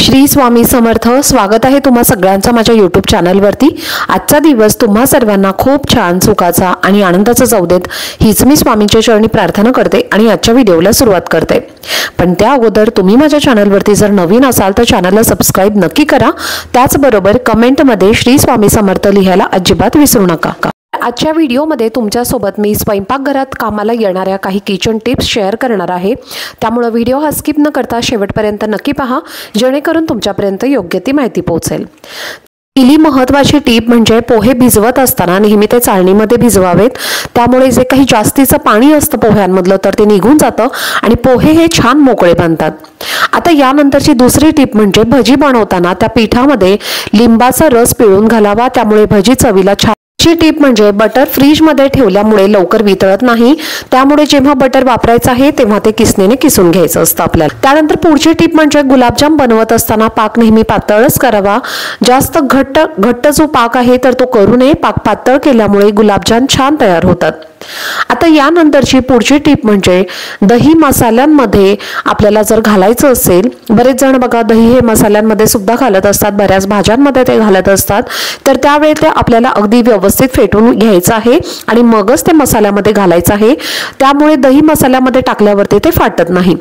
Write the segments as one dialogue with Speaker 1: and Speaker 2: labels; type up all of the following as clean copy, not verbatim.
Speaker 1: श्री स्वामी समर्थ। स्वागत आहे तुम्हा सगळ्यांचं माझ्या यूट्यूब चॅनलवरती। आजचा दिवस तुम्हा सर्वांना खूप छान सुखाचा आणि आनंदाचा जाऊ देत हीच मी स्वामींच्या चरणी प्रार्थना करते आणि आजच्या व्हिडिओला सुरुवात करते। पण त्या अगोदर तुम्ही माझ्या चॅनलवरती जर नवीन असाल तर चॅनलला सबस्क्राइब नक्की करा। त्याचबरोबर कमेंटमध्ये श्री स्वामी समर्थ लिहायला अजिबात विसरू नका। आजच्या व्हिडिओमध्ये तुमच्यासोबत मी स्वयंपाकघरात कामाला येणाऱ्या काही किचन टिप्स शेअर करणार आहे। त्यामुळे व्हिडिओ हा स्किप न करता शेवटपर्यंत नक्की पहा, जेणेकरून तुमच्यापर्यंत योग्य ती माहिती पोहोचेल। पहिली महत्त्वाची टिप म्हणजे पोहे भिजवत असताना नेहमी ते चाळणीमध्ये भिजवावेत। त्यामुळे जे काही जास्तीचं पाणी असतं पोह्यांमधलं तर ते निघून जातं आणि पोहे हे छान मोकळे बनतात। आता यानंतरची दुसरी टिप म्हणजे भजी बनवताना त्या पिठामध्ये लिंबाचा रस पिळून घालावा, त्यामुळे भजी चवीला छान। ची टिप म्हणजे बटर फ्रीज मध्ये ठेवल्यामुळे लवकर वितळत नाही, त्यामुळे जेव्हा बटर वापरायचं आहे तेव्हा ते किसणीने किसून घ्यायचं असतं आपल्याला। त्यानंतर पुढची टिप म्हणजे गुलाबजाम बनवत असताना पाक नेहमी पातळच करावा। जास्त घट्ट जो पाक आहे तर तो करू नये। पाक पातळ केल्यामुळे गुलाबजाम छान तयार होतात। आता यानंतरची पुढची टिप म्हणजे दही मसाल्यांमध्ये आपल्याला जर घालायचं असेल, बरेच जण बघा दही हे मसाल्यांमध्ये सुद्धा घालत असतात, बऱ्याच भाज्यांमध्ये ते घालत असतात, तर त्यावेळी ते आपल्याला अगदी व्यवस्थित फेटून घ्यायचं आहे आणि मगच ते मसाल्यामध्ये घालायचं आहे। त्यामुळे दही मसाल्यामध्ये टाकल्यावरती ते फाटत नाही।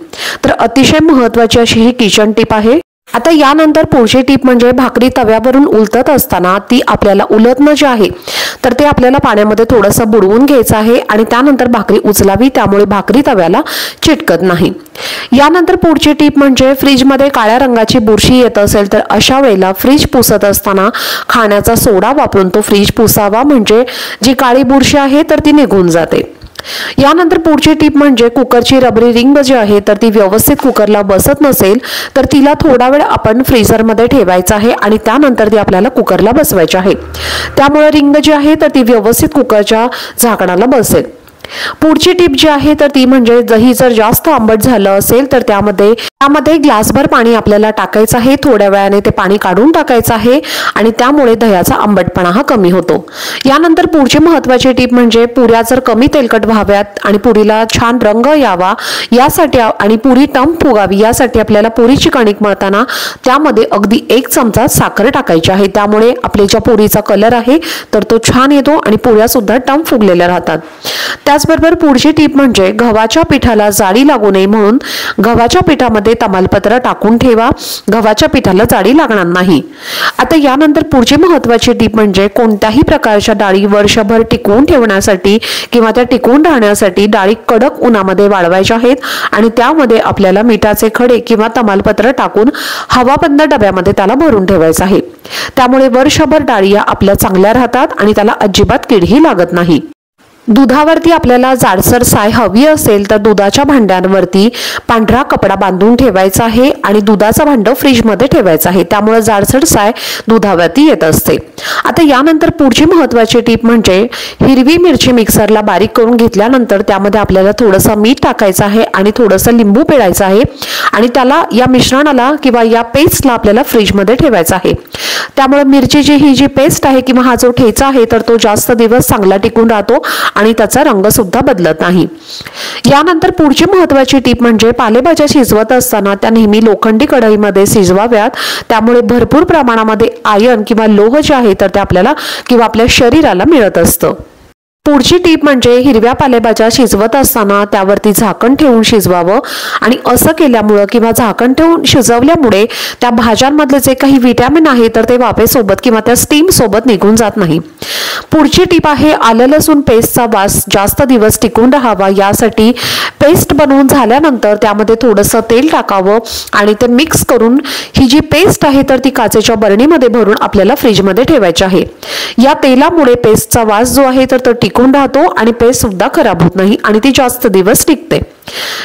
Speaker 1: तर अतिशय महत्त्वाची अशी ही किचन टिप आहे। आता यानंतर पुढची टिप म्हणजे भाकरी तव्यावरून उलटत असताना ती आपल्याला उलटणं जे आहे तर ते आपल्याला पाण्यामध्ये थोडंसं बुडवून घ्यायचं आहे आणि त्यानंतर भाकरी उचलावी, त्यामुळे भाकरी तव्याला चिटकत नाही। यानंतर पुढची टिप म्हणजे फ्रीजमध्ये काळ्या रंगाची बुरशी येत असेल तर अशा वेळेला फ्रीज पुसत असताना खाण्याचा सोडा वापरून तो फ्रीज पुसावा, म्हणजे जी काळी बुरशी आहे तर ती निघून जाते। यानंतर पुढची टिप म्हणजे कुकरची रबरी रिंग जी आहे तर ती व्यवस्थित कुकरला बसत नसेल तर तिला थोडा वेळ आपण फ्रीझरमध्ये ठेवायचं आहे आणि त्यानंतर ती आपल्याला कुकरला बसवायची आहे। त्यामुळे रिंग जी आहे तर ती व्यवस्थित कुकरच्या झाकणाला बसेल। पुढची टिप जी आहे तर ती म्हणजे दही जर जास्त आंबट झालं असेल तर त्यामध्ये ग्लासभर पाणी आपल्याला टाकायचं आहे। थोड्या वेळाने ते पाणी काढून टाकायचं आहे आणि त्यामुळे दह्याचा आंबटपणा हा कमी होतो। यानंतर पुढची महत्त्वाची टिप म्हणजे पुऱ्या जर कमी तेलकट व्हाव्यात आणि पुरीला छान रंग यावा यासाठी आणि पुरी टम फुगावी यासाठी आपल्याला पुरीची कणिक मळताना त्यामध्ये अगदी 1 चमचा साखर टाकायची आहे। त्यामुळे आपल्या ज्या पुरीचा कलर आहे तर तो छान येतो आणि पुऱ्या सुद्धा टम फुगलेल्या राहतात। त्याचबरोबर पुढची टिप म्हणजे गव्हाच्या पिठाला जाळी लागू नये म्हणून गव्हाच्या पिठामध्ये तमालपत्र टाकून ठेवा, गव्हाच्या पिठाला जाळी लागणार नाही। आता यानंतर पुढची महत्त्वाची टिप म्हणजे कोणत्याही प्रकारच्या डाळी वर्षभर टिकवून ठेवण्यासाठी किंवा त्या टिकून राहण्यासाठी डाळी कडक उन्हामध्ये वाळवायच्या आहेत आणि त्यामध्ये आपल्याला मिठाचे खडे किंवा तमालपत्र टाकून हवाबंद डब्यामध्ये त्याला भरून ठेवायचं आहे। त्यामुळे वर्षभर डाळी आपल्या चांगल्या राहतात आणि त्याला अजिबात किडही लागत नाही। दुधावरती आपल्याला जाडसर साय हवी असेल तर दुधाच्या भांड्यांवरती पांढरा कपडा बांधून ठेवायचा आहे आणि दुधाचं भांडं फ्रीजमध्ये ठेवायचं आहे, त्यामुळे जाडसर साय दुधावरती येत असते। आता यानंतर पुढची महत्त्वाची टिप म्हणजे हिरवी मिरची मिक्सरला बारीक करून घेतल्यानंतर त्यामध्ये आपल्याला थोडंसं मीठ टाकायचं आहे आणि थोडंसं लिंबू पिळायचं आहे आणि त्याला या मिश्रणाला किंवा या पेस्टला आपल्याला फ्रीजमध्ये ठेवायचं आहे। त्यामुळे मिरचीची ही जी पेस्ट आहे किंवा हा जो ठेचा आहे तर तो जास्त दिवस चांगला टिकून राहतो आणि त्याचा रंग सुद्धा बदलत नाही। यानंतर पुढची महत्त्वाची टिप म्हणजे पालेभाज्या शिजवत असताना त्या नेहमी लोखंडी कढईमध्ये शिजवाव्यात, त्यामुळे भरपूर प्रमाणामध्ये आयर्न किंवा लोह जे आहे तर ते आपल्याला किंवा आपल्या शरीराला मिळत असतं। पुढची टिप म्हणजे हिरव्या पालेभाज्या शिजवत असताना त्यावरती झाकण ठेवून शिजवावं आणि असं केल्यामुळे किंवा झाकण ठेवून शिजवल्यामुळे त्या भाज्यांमधले जे काही विटॅमिन आहे तर ते वाफेसोबत किंवा त्या स्टीम सोबत निघून जात नाही। पुढची टिप आहे आलं लसूण पेस्टचा वास जास्त दिवस टिकून राहावा यासाठी पेस्ट बनवून झाल्यानंतर त्यामध्ये थोडंसं तेल टाकावं आणि ते मिक्स करून ही जी पेस्ट आहे तर ती काचेच्या बरणीमध्ये भरून आपल्याला फ्रीजमध्ये ठेवायची आहे। या तेलामुळे पेस्टचा वास जो आहे तर तो टिकून राहतो आणि पेस्ट सुद्धा खराब होत नाही आणि ती जास्त दिवस टिकते।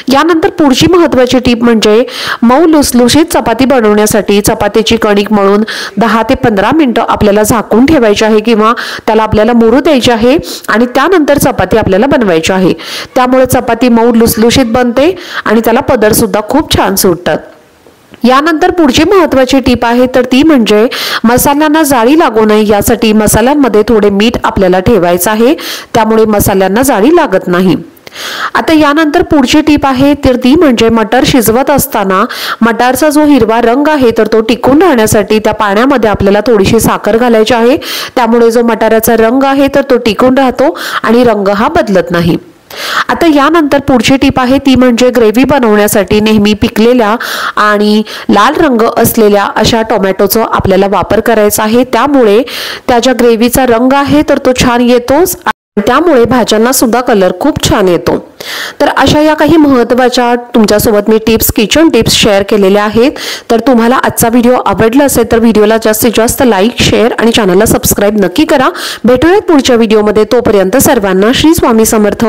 Speaker 1: यानंतर पुढची महत्त्वाची टिप म्हणजे मऊ लुसलुशीत चपाती बनवण्यासाठी चपातीची कणिक मळून 10 ते 15 मिनिटं आपल्याला झाकून ठेवायची आहे किंवा त्याला आपल्याला मुरू द्यायची आहे आणि त्यानंतर चपाती आपल्याला बनवायची आहे। त्यामुळे चपाती मऊ लुसलुशीत बनते आणि त्याला पदर सुद्धा खूप छान सुटतात। यानंतर पुढची महत्त्वाची टिप आहे तर ती म्हणजे मसाल्यांना जाळी लागू नये यासाठी मसाल्यांमध्ये थोडे मीठ आपल्याला ठेवायचं आहे, त्यामुळे मसाल्यांना जाळी लागत नाही। आता यानंतर पुढची टीप आहे तर ती म्हणजे मटार शिजवत असताना मटारचा जो हिरवा रंग आहे तर तो टिकून राहण्यासाठी त्या पाण्यामध्ये आपल्याला थोडीशी साखर घालायची आहे। त्यामुळे जो मटाराचा रंग आहे तर तो टिकून राहतो आणि रंग हा बदलत नाही। आता यानंतर पुढची टीप आहे ती म्हणजे ग्रेव्ही बनवण्यासाठी नेहमी पिकलेल्या आणि लाल रंग असलेल्या अशा टोमॅटोचा आपल्याला वापर करायचा आहे। त्यामुळे त्याच्या ग्रेव्हीचा रंग आहे तर तो छान येतोच, त्यामुळे भाज्यांना सुद्धा कलर खूप छान येतो। तर अशा या काही महत्त्वाच्या तुमच्यासोबत मी टिप्स, किचन टिप्स शेअर केलेल्या आहेत। तर तुम्हाला आजचा व्हिडिओ आवडला असेल तर व्हिडिओला जास्तीत जास्त लाईक, शेअर आणि चॅनलला सबस्क्राईब नक्की करा। भेटूयात पुढच्या व्हिडिओमध्ये, तोपर्यंत सर्वांना श्री स्वामी समर्थ।